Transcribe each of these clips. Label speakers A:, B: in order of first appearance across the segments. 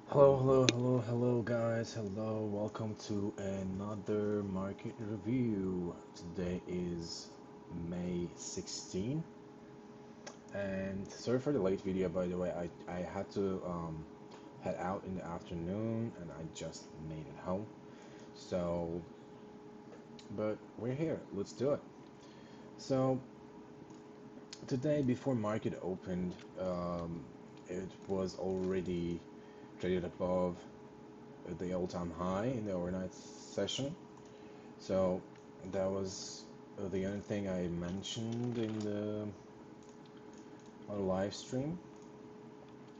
A: Hello, guys. Hello, welcome to another market review. Today is May 16, and sorry for the late video, by the way. I had to head out in the afternoon and I just made it home. So, but we're here. Let's do it. So, today, before market opened, it was already traded above the all-time high in the overnight session. So that was the only thing I mentioned in the on the live stream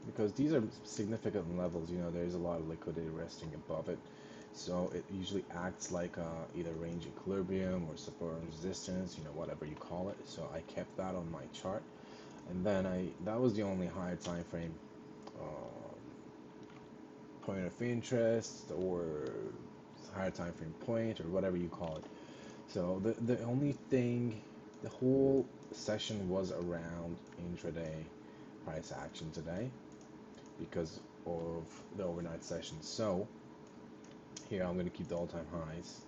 A: because these are significant levels. There's a lot of liquidity resting above it, so it usually acts like either range equilibrium or support and resistance, whatever you call it. So I kept that on my chart, and then I that was the only higher time frame point of interest or higher time frame point or whatever you call it. So the only thing, the whole session was around intraday price action today because of the overnight session. So here I'm going to keep the all-time highs,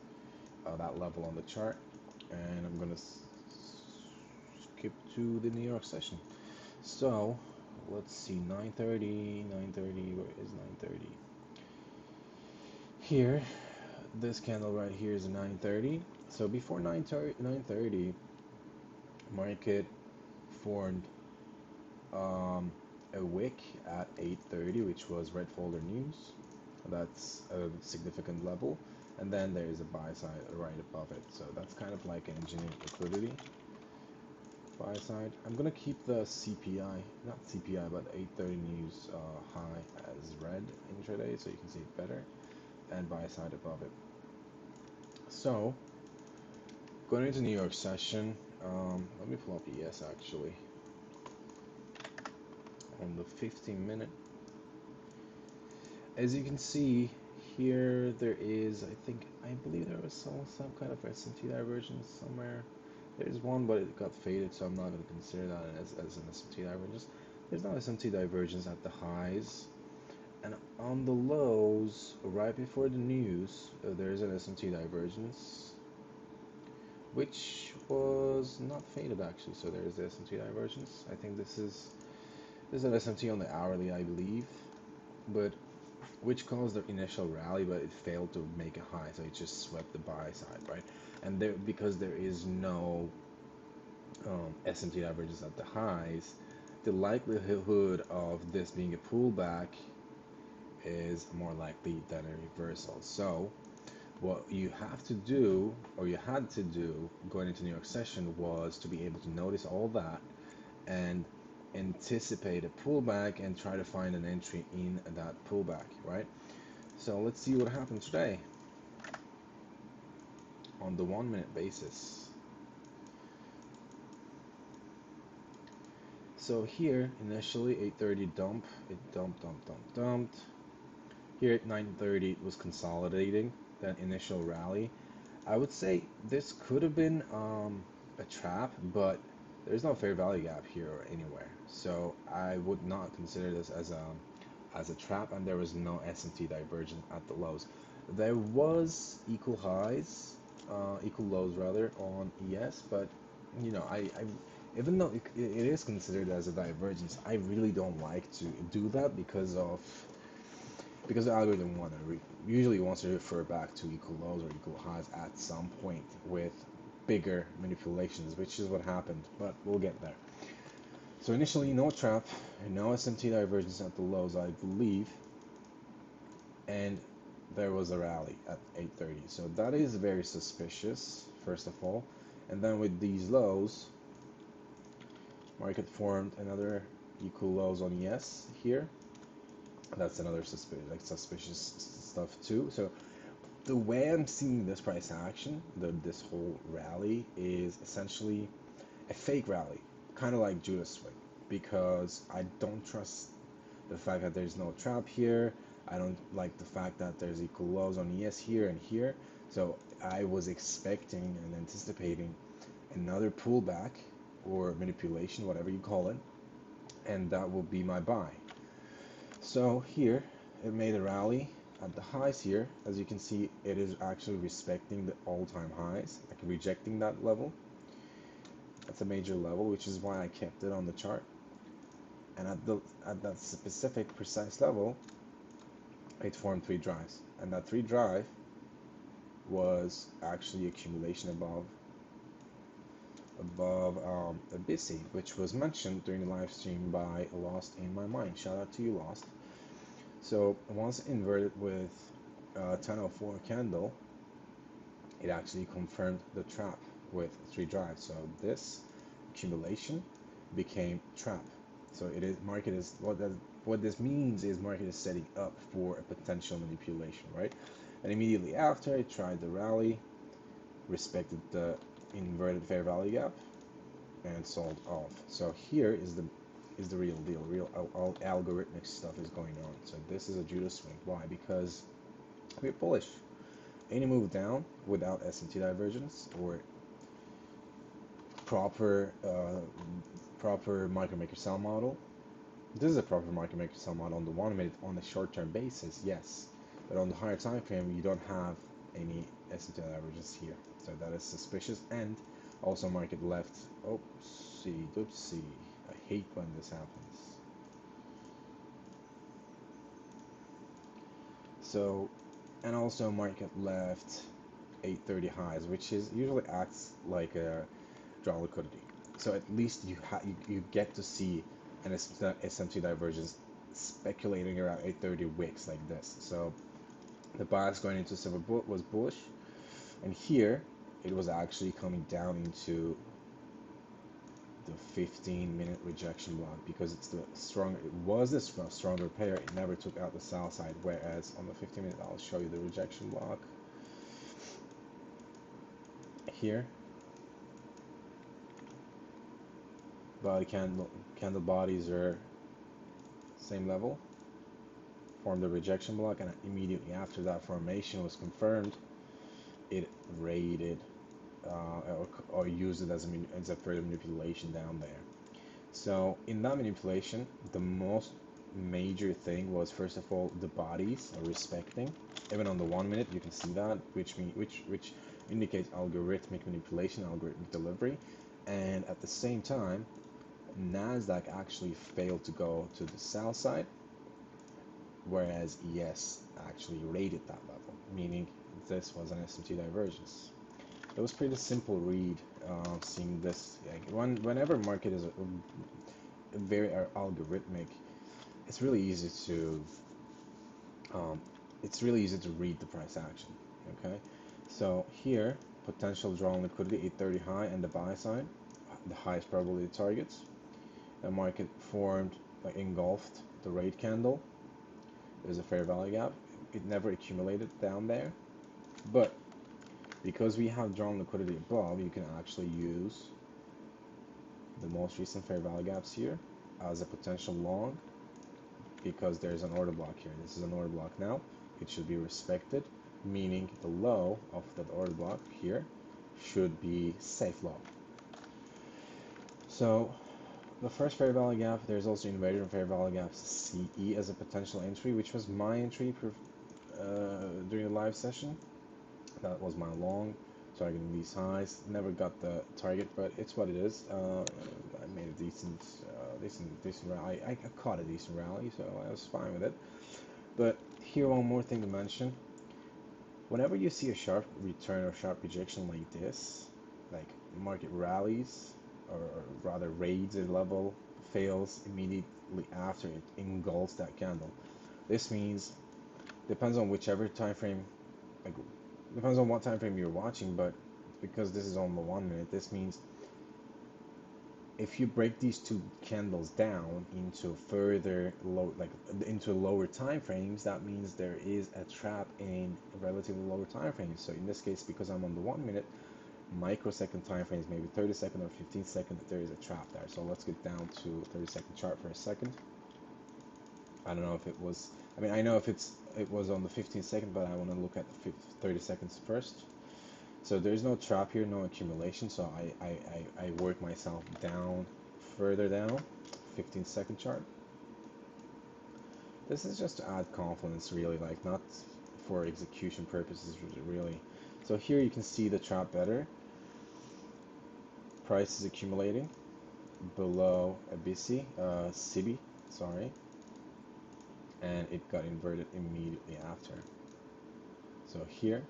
A: that level on the chart, and I'm going to skip to the New York session. So let's see, 9:30, 9:30. Where is 9:30? Here, this candle right here is 9:30. So before 9:30, market formed a wick at 8:30, which was red folder news. That's a significant level. And then there is a buy side right above it. So that's kind of like engineered liquidity. Buy side. I'm gonna keep the CPI, not CPI, but 8:30 news high as red intraday, so you can see it better. And buy side above it. So going into New York session, let me pull up ES actually on the 15-minute. As you can see here, there is, I believe there was some kind of S&T divergence somewhere. There's one, but it got faded, so I'm not going to consider that as an S&T divergence. There's no S&T divergence at the highs, and on the lows, right before the news, there's an S&T divergence, which was not faded actually. So there's the S&T divergence. I think this is an S&T on the hourly, I believe, but which caused the initial rally, but it failed to make a high, so it just swept the buy side, right? And there, because there is no S&T averages at the highs, the likelihood of this being a pullback is more likely than a reversal. So what you have to do, or you had to do going into New York session, was to be able to notice all that and anticipate a pullback and try to find an entry in that pullback, right? So let's see what happened today on the 1 minute basis. So here, initially 8:30 dump, it dumped. Here at 9:30 it was consolidating that initial rally. I would say this could have been a trap, but there's no fair value gap here or anywhere. So I would not consider this as a trap, and there was no S&T divergence at the lows. There was equal highs, equal lows rather, on ES, but I even though it is considered as a divergence, I really don't like to do that because the algorithm usually wants to refer back to equal lows or equal highs at some point with bigger manipulations, which is what happened, but we'll get there. So initially, no trap, no S&T divergence at the lows, I believe, and there was a rally at 8:30. So that is very suspicious, first of all. And then with these lows, market formed another equal lows on ES here. That's another suspicious stuff too. So the way I'm seeing this price action, this whole rally, is essentially a fake rally, kind of like Judas swing, because I don't trust the fact that there's no trap here. I don't like the fact that there's equal lows on ES here and here. So I was expecting and anticipating another pullback or manipulation, whatever you call it, and that will be my buy. So here, it made a rally at the highs here. As you can see, it is actually respecting the all-time highs, like rejecting that level. That's a major level, which is why I kept it on the chart. And at that specific precise level, it formed three drives, and that three drive was actually accumulation above a busy, which was mentioned during the live stream by Lost in My Mind. Shout out to you, Lost. So once inverted with 1004 candle, it actually confirmed the trap with three drives. So this accumulation became trap. So it is market is what this means is market is setting up for a potential manipulation, right? And immediately after, it tried the rally, respected the inverted fair value gap, and sold off. So here is the real deal. Real all algorithmic stuff is going on. So this is a judo swing. Why? Because we're bullish. Any move down without S&T divergence or proper market maker sell model. This is a proper market maker sell model on the 1 minute on a short-term basis, yes, but on the higher time frame you don't have any S&T divergence here, so that is suspicious. And also market left. Oopsie. I hate when this happens. So, and also market left 830 highs, which is usually acts like a draw liquidity. So at least you get to see an SMT divergence speculating around 830 wicks like this. So the bias going into silver was bullish, and here it was actually coming down into the 15-minute rejection block because it's the stronger. It was the stronger pair. It never took out the sell side. Whereas on the 15-minute, I'll show you the rejection block here. Body candle bodies are same level. Formed the rejection block, and immediately after that formation was confirmed, it raided or used it as a further manipulation down there. So in that manipulation, the most major thing was, first of all, the bodies are respecting. Even on the 1 minute, you can see that, which indicates algorithmic manipulation, algorithmic delivery. And at the same time, Nasdaq actually failed to go to the sell side, whereas ES actually raided that level, meaning this was an S&T divergence. It was pretty simple read, seeing this. Whenever market is very algorithmic, it's really easy to read the price action. Okay, so here potential draw on liquidity 830 high and the buy side, the highest probability targets. The market formed, engulfed the raid candle. There's a fair value gap. It never accumulated down there, but because we have drawn liquidity above, you can actually use the most recent fair value gaps here as a potential long, because there's an order block here. This is an order block now. It should be respected, meaning the low of that order block here should be safe low. So the first fair value gap, there's also inverted fair value gaps CE as a potential entry, which was my entry during the live session. That was my long, targeting these highs. Never got the target, but it's what it is. I made a decent rally. I caught a decent rally, so I was fine with it. But here, one more thing to mention. Whenever you see a sharp return or sharp rejection like this, like market rallies, or rather raids a level, fails immediately after it engulfs that candle. This means, depends on whichever time frame, like depends on what time frame you're watching, but because this is on the 1 minute, this means if you break these two candles down into further low, like into lower time frames, that means there is a trap in relatively lower time frames. So in this case, because I'm on the 1 minute, microsecond time frames, maybe 30-second or 15-second, there is a trap there. So let's get down to 30-second chart for a second. I don't know if it was, I mean, I know if it was on the 15-second, but I want to look at the 30 seconds first. So there's no trap here, no accumulation. So I work myself down, further down, 15-second chart. This is just to add confidence, really, like not for execution purposes, really. So here you can see the trap better. Price is accumulating below Abisi, Sibi, sorry, and it got inverted immediately after. So here,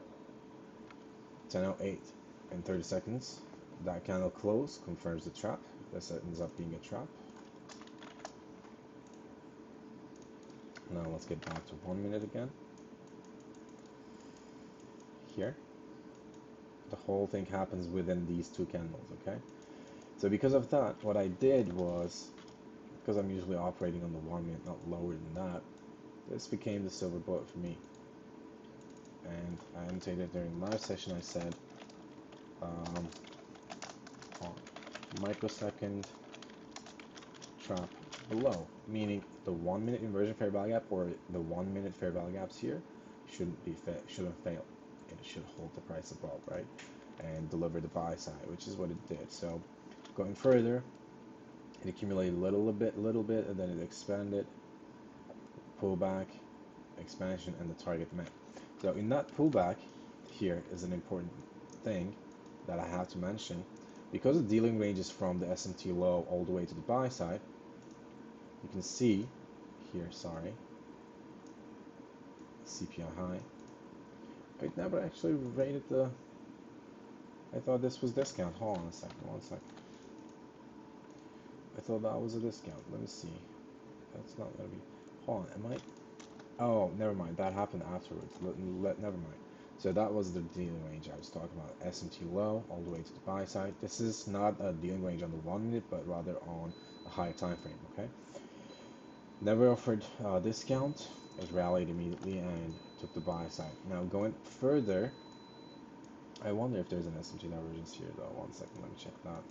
A: 10:08 in 30 seconds, that candle close confirms the trap. This ends up being a trap. Now let's get back to 1 minute again. Here, the whole thing happens within these two candles, okay? So because of that, what I did was, because I'm usually operating on the 1 minute, not lower than that, this became the silver bullet for me. And I annotated during the live session, I said, on microsecond trap below, meaning the 1 minute inversion fair value gap or the 1 minute fair value gaps here shouldn't fail. It should hold the price above, right? And deliver the buy side, which is what it did. So going further, it accumulated a little bit, and then it expanded, pullback, expansion, and the target met. So in that pullback, here is an important thing that I have to mention. Because the dealing range is from the SMT low all the way to the buy side, you can see here, sorry, CPI high. It never actually rated the, I thought this was discount. Hold on a second, 1 second. I thought that was a discount. Let me see. That's not gonna be, hold on, am I? Oh, never mind. That happened afterwards. Never mind. So that was the dealing range I was talking about. S&T low all the way to the buy side. This is not a dealing range on the 1 minute, but rather on a higher time frame. Okay. Never offered a discount. It rallied immediately and took the buy side. Now going further, I wonder if there's an S&T divergence here though. 1 second. Let me check that.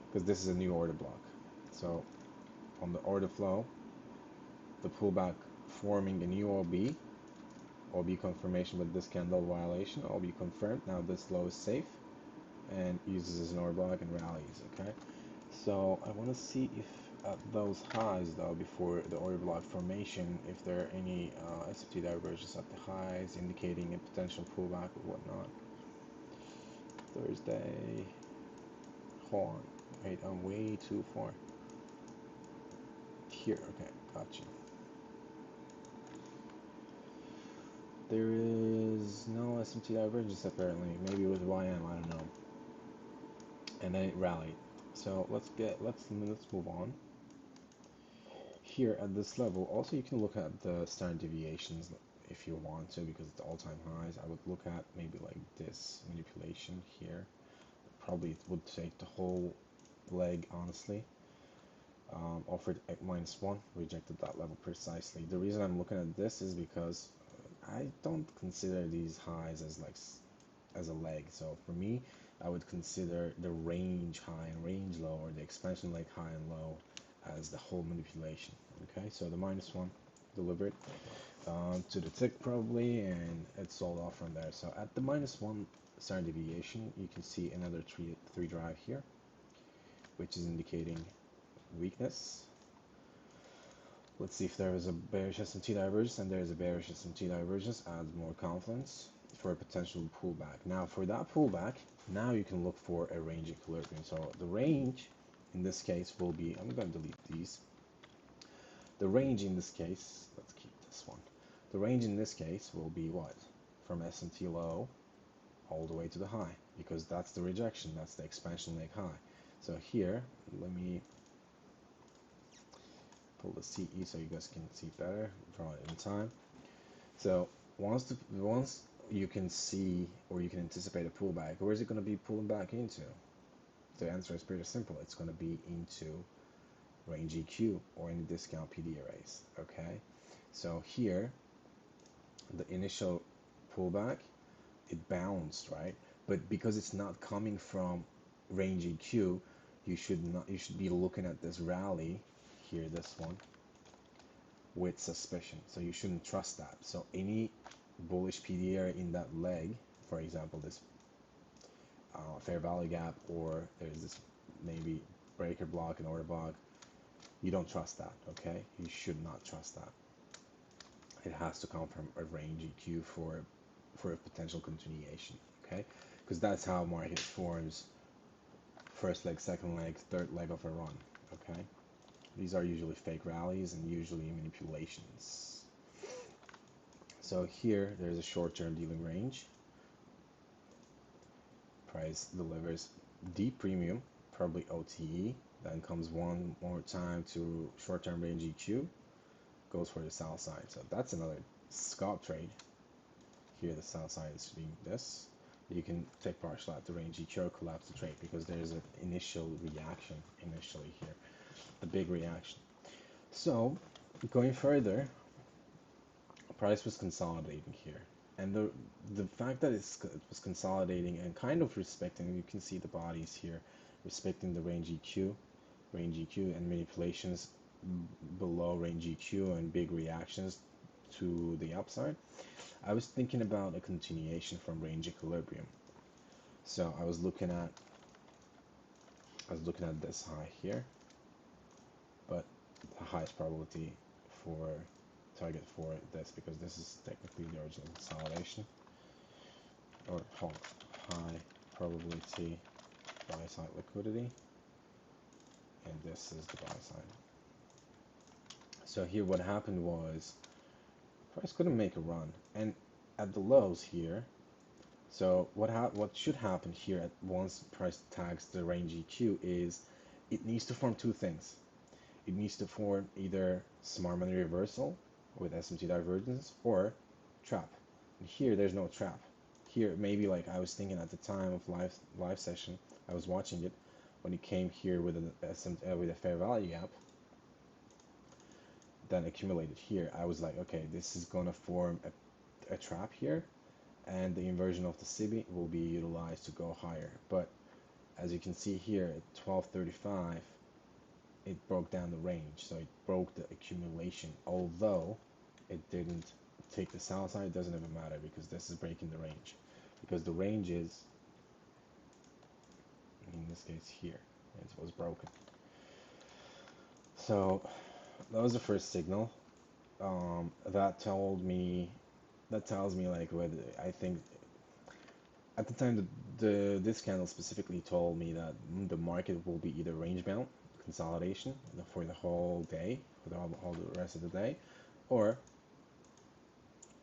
A: Because this is a new order block. So on the order flow, the pullback forming a new OB confirmation with this candle violation, OB confirmed. Now this low is safe and uses as an order block and rallies, okay? So I want to see if at those highs though, before the order block formation, if there are any SFT divergence at the highs indicating a potential pullback or whatnot. Thursday, hold on, wait, I'm way too far. Here, okay, gotcha. There is no SMT divergence apparently. Maybe with YM, I don't know. And then it rallied. So let's move on. Here at this level, also you can look at the standard deviations if you want to, because it's all-time highs. I would look at maybe like this manipulation here. Probably it would take the whole leg, honestly. Offered at -1, rejected that level precisely. The reason I'm looking at this is because I don't consider these highs as like as a leg. So for me, I would consider the range high and range low, or the expansion leg high and low, as the whole manipulation. Okay, so the -1 delivered to the tick probably, and it sold off from there. So at the -1 standard deviation, you can see another three drive here, which is indicating weakness. Let's see if there is a bearish SMT divergence, and there is a bearish SMT divergence, adds more confidence for a potential pullback. Now for that pullback, now you can look for a range equilibrium. So the range in this case will be, I'm going to delete these. The range in this case, let's keep this one. The range in this case will be what? From SMT low all the way to the high, because that's the rejection, that's the expansion leg high. So here, let me pull the CE so you guys can see better, draw it in time. So once you can see, or you can anticipate a pullback, where is it going to be pulling back into? The answer is pretty simple. It's going to be into range EQ or any discount PD arrays. Okay, so here the initial pullback, it bounced, right? But because it's not coming from range EQ, you should be looking at this rally here, this one, with suspicion. So you shouldn't trust that. So any bullish PD area in that leg, for example, this fair value gap, or there's this maybe breaker block and order block, You don't trust that, okay? You should not trust that. It has to come from a range EQ for a potential continuation, okay? Because that's how market forms first leg, second leg, third leg of a run, okay? These are usually fake rallies and usually manipulations. So here, there's a short-term dealing range. Price delivers deep premium, probably OTE. Then comes one more time to short-term range EQ, goes for the sell side. So that's another scalp trade. Here the sell side is being this. You can take partial at the range EQ or collapse the trade because there's an initial reaction initially here, the big reaction. So going further, price was consolidating here. And the fact that it was consolidating and kind of respecting, you can see the bodies here, respecting the range EQ and manipulations below range EQ and big reactions to the upside. I was thinking about a continuation from range equilibrium. So I was looking at this high here, but the highest probability for target for this, because this is technically the original consolidation, or high probability buy side liquidity, and this is the buy side. So here what happened was price couldn't make a run, and at the lows here, so what should happen here at once price tags the range EQ is it needs to form two things. It needs to form either smart money reversal with SMT divergence or trap. And here there's no trap. Here maybe like I was thinking at the time of live session, I was watching it when it came here with a fair value gap, then accumulated here. I was like, okay, this is gonna form a trap here, and the inversion of the CB will be utilized to go higher. But as you can see here at 1235, it broke down the range, so it broke the accumulation. Although it didn't take the sell side, it doesn't even matter because this is breaking the range. Because the range is, in this case here, it was broken. So that was the first signal. That tells me like whether I think at the time this candle specifically told me that the market will be either range bound consolidation for the whole day, for all the rest of the day, or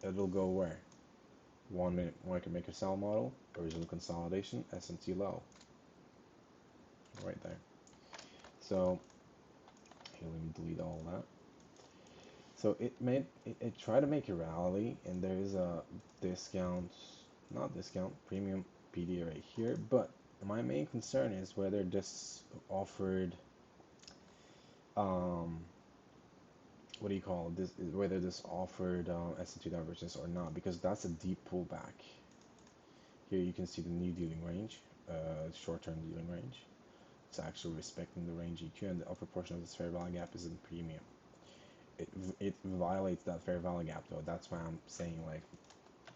A: it'll go where 1 minute market maker sell model, original consolidation, SMT low, right there. So here, let me delete all that. So it tried to make a rally, and there is a discount, not discount, premium PD right here. But my main concern is whether this offered, what do you call this? Whether this offered S&P divergence or not, because that's a deep pullback. Here you can see the new dealing range, short-term dealing range. It's actually respecting the range EQ, and the upper portion of this fair value gap is in premium. It violates that fair value gap though. That's why I'm saying like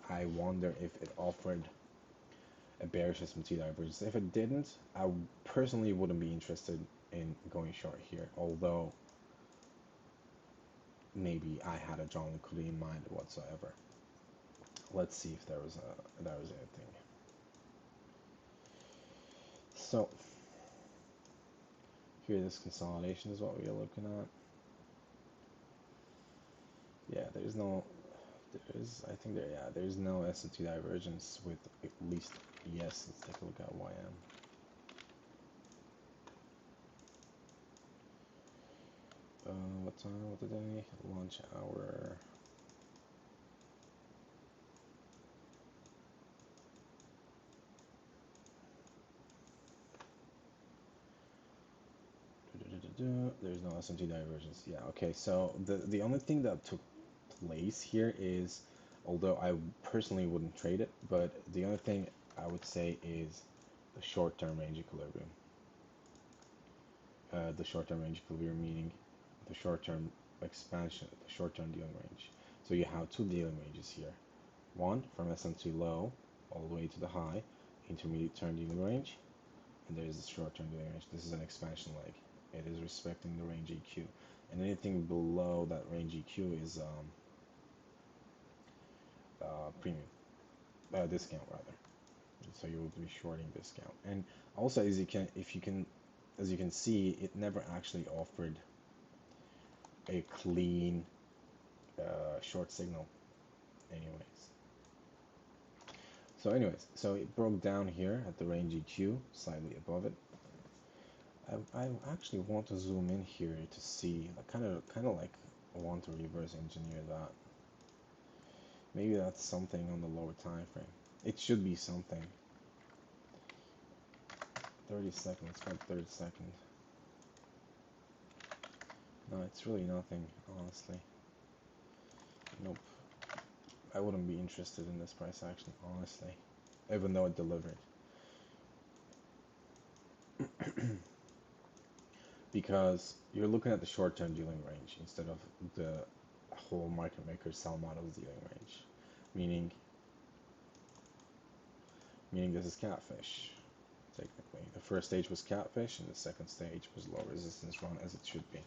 A: I wonder if it offered a bearish S&P divergence. If it didn't, I personally wouldn't be interested in going short here, although maybe I had a John liquidity in mind whatsoever. Let's see if there was anything. So here, this consolidation is what we are looking at. Yeah, I think there's no S&P divergence with at least, yes, let's take a look at YM. What time of the day? Lunch hour. There's no S&P divergence. Yeah, okay, so the only thing that took place here is, although I personally wouldn't trade it, but the only thing I would say is the short-term range equilibrium. The short-term range equilibrium meaning the short-term expansion, the short-term dealing range. So you have two dealing ranges here. One from SMT low all the way to the high, intermediate term dealing range, and there's the short-term dealing range. This is an expansion leg. it is respecting the range EQ, and anything below that range EQ is premium discount rather. So you will be shorting discount. And also, as you can, if you can, as you can see, it never actually offered a clean short signal, anyways. So it broke down here at the range EQ, slightly above it. I actually want to zoom in here to see, kind of like I want to reverse engineer that. Maybe that's something on the lower time frame. It should be something. 30 seconds, let's go 30 seconds. No, it's really nothing, honestly. Nope. I wouldn't be interested in this price action, honestly, even though it delivered. Because you're looking at the short-term dealing range instead of the whole market maker sell models dealing range, meaning this is catfish. Technically, the first stage was catfish, and the second stage was low resistance run, as it should be.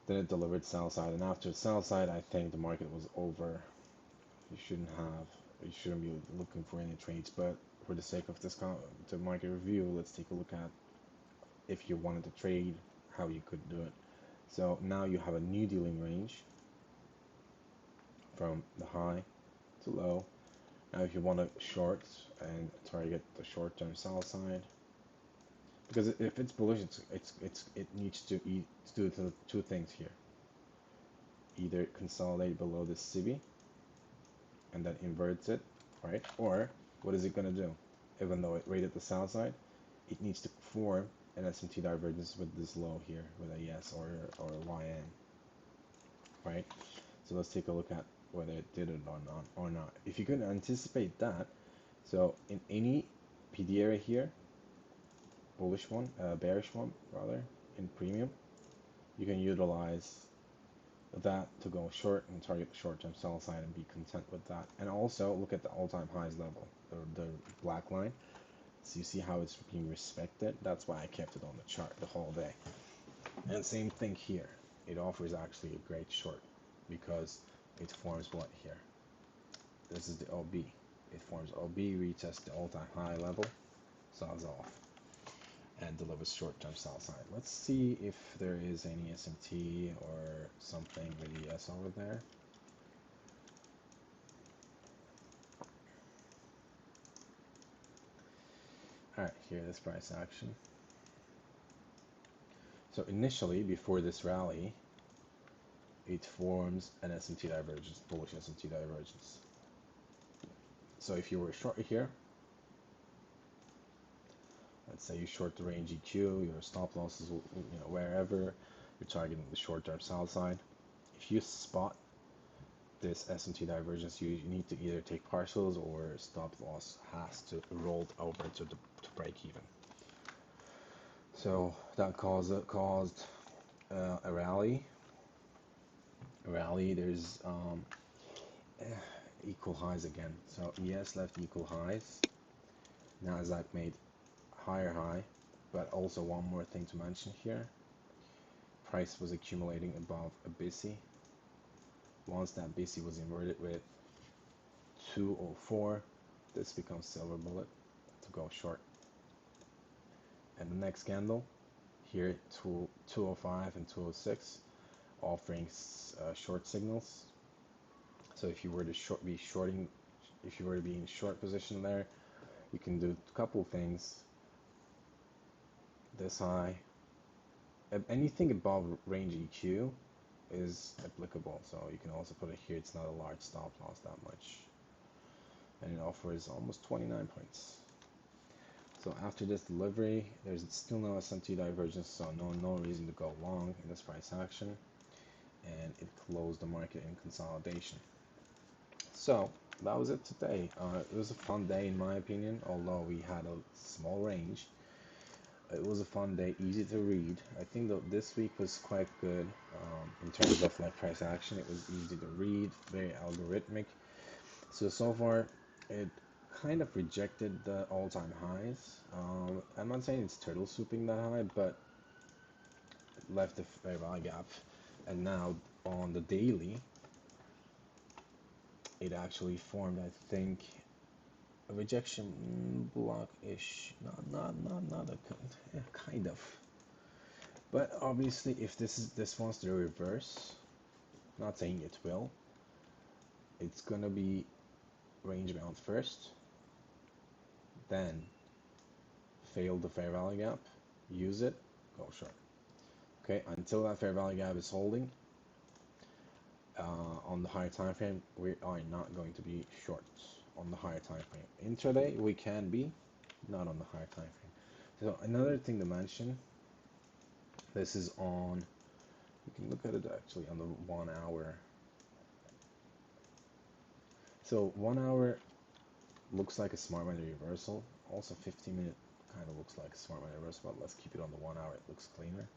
A: Then it delivered sell side, and after sell side, I think the market was over. You shouldn't be looking for any trades. But for the sake of this the market review, let's take a look at if you wanted to trade, how you could do it. So now you have a new dealing range from the high to low. Now if you want to short and target the short-term sell side, because if it's bullish, it needs to do two things here. Either consolidate below this CB and then inverts it, right? Or what is it going to do? Even though it rated the sell side, it needs to form an SMT divergence with this low here, with a yes or YN, right? So let's take a look at whether it did it or not. If you can anticipate that, so in any PD area here, bullish one, bearish one rather, in premium, you can utilize that to go short and target the short-term sell side and be content with that. And also look at the all-time highs level, the black line. So you see how it's being respected. That's why I kept it on the chart the whole day. And same thing here. It offers actually a great short because it forms what here? This is the OB. It forms OB, retests the all-time high level, sells off, and delivers short-term sell side. Let's see if there is any SMT or something with ES over there. Alright, here this price action. So initially, before this rally, it forms an SMT divergence, bullish SMT divergence. So if you were short here, let's say you short the range EQ, your stop losses, wherever you're targeting the short-term sell side. If you spot this SMT divergence, you need to either take partials or stop loss has to roll over to break even. So that caused a rally. There's equal highs again. So ES left equal highs. Nasdaq made higher high, but also one more thing to mention here. Price was accumulating above a BISI. Once that BISI was inverted with 204, this becomes silver bullet to go short. And the next candle here, 205 and 206, offering short signals. So if you were to if you were to be in short position there, you can do a couple things. This high, anything above range EQ is applicable. So you can also put it here. It's not a large stop loss that much, and it offers almost 29 points. So after this delivery, there's still no SMT divergence, so no reason to go long in this price action, and it closed the market in consolidation. So that was it today. It was a fun day in my opinion, although we had a small range. It was a fun day, easy to read. I think that this week was quite good in terms of like price action. It was easy to read, very algorithmic. So far, it kind of rejected the all-time highs. I'm not saying it's turtle swooping that high, but left the fair value gap, and now on the daily, it actually formed, I think, a rejection block-ish. Not a yeah, kind of. But obviously, if this wants to reverse, not saying it will, it's gonna be range bound first, then fail the fair value gap, use it, go short. Okay, until that fair value gap is holding on the higher time frame, we are not going to be shorts on the higher time frame. Intraday, we can be, not on the higher time frame. So another thing to mention, this is on, you can look at it actually on the 1 hour. So 1 hour looks like a smart money reversal. Also 15-minute kind of looks like a smart money reversal, but let's keep it on the 1 hour, it looks cleaner.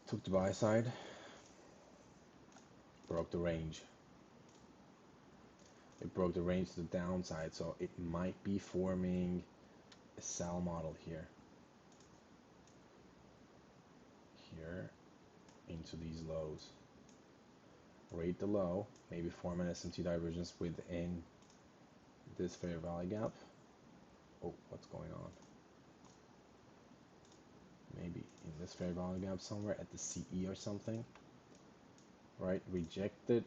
A: Took the buy side, broke the range. It broke the range to the downside, so it might be forming a sell model here. Here into these lows. Rate the low, maybe form an SMT divergence within this fair value gap. Oh, what's going on? Maybe in this fair value gap somewhere at the CE or something. Right, rejected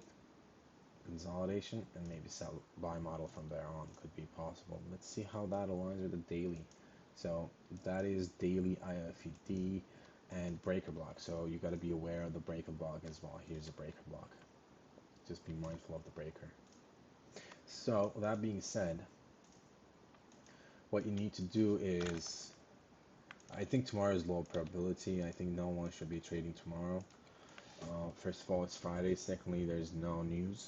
A: consolidation and maybe sell buy model from there on could be possible. Let's see how that aligns with the daily. So that is daily IFED and breaker block. So you got to be aware of the breaker block as well. Here's a breaker block. Just be mindful of the breaker. So that being said, what you need to do is, I think tomorrow is low probability. I think no one should be trading tomorrow. First of all, it's Friday. Secondly, there's no news.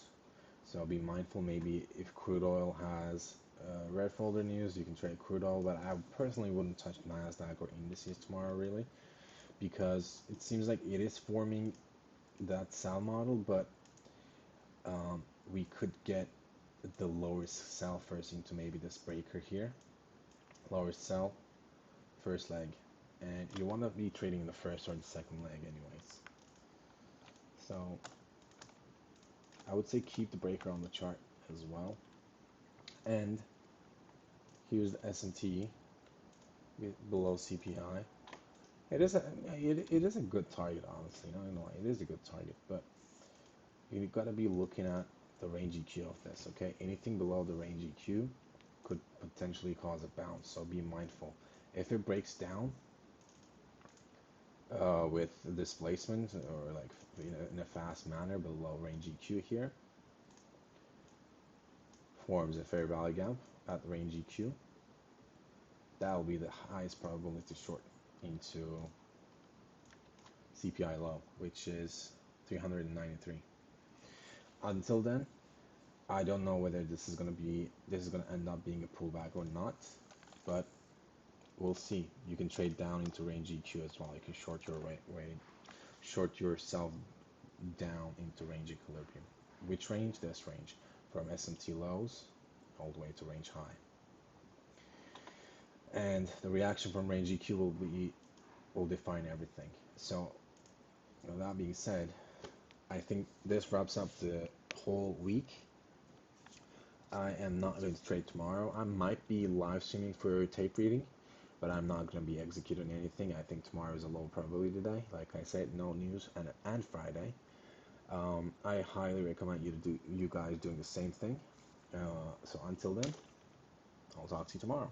A: So be mindful. Maybe if crude oil has red folder news, you can trade crude oil. But I personally wouldn't touch NASDAQ or indices tomorrow, really, because it seems like it is forming that sell model, but we could get the lowest sell first into maybe this breaker here. Lowest sell, first leg. And you want to be trading the first or the second leg anyways. So I would say keep the breaker on the chart as well. And here's the S&T below CPI. It is a good target, honestly. Not gonna lie, it is a good target, but you've got to be looking at the range EQ of this. Okay, anything below the range EQ could potentially cause a bounce, so be mindful. If it breaks down with displacement or like in a fast manner below range EQ here, forms a fair value gap at range EQ, that will be the highest probability short into CPI low, which is 393. Until then, I don't know whether this is going to end up being a pullback or not, but we'll see. You can trade down into range EQ as well. You can short yourself down into range equilibrium. Which range? This range, from SMT lows all the way to range high. And the reaction from range EQ will define everything. So, that being said, I think this wraps up the whole week. I am not going to trade tomorrow. I might be live streaming for tape reading, but I'm not going to be executing anything. I think tomorrow is a low probability day. Like I said, no news, and Friday. I highly recommend you guys doing the same thing. So until then, I'll talk to you tomorrow.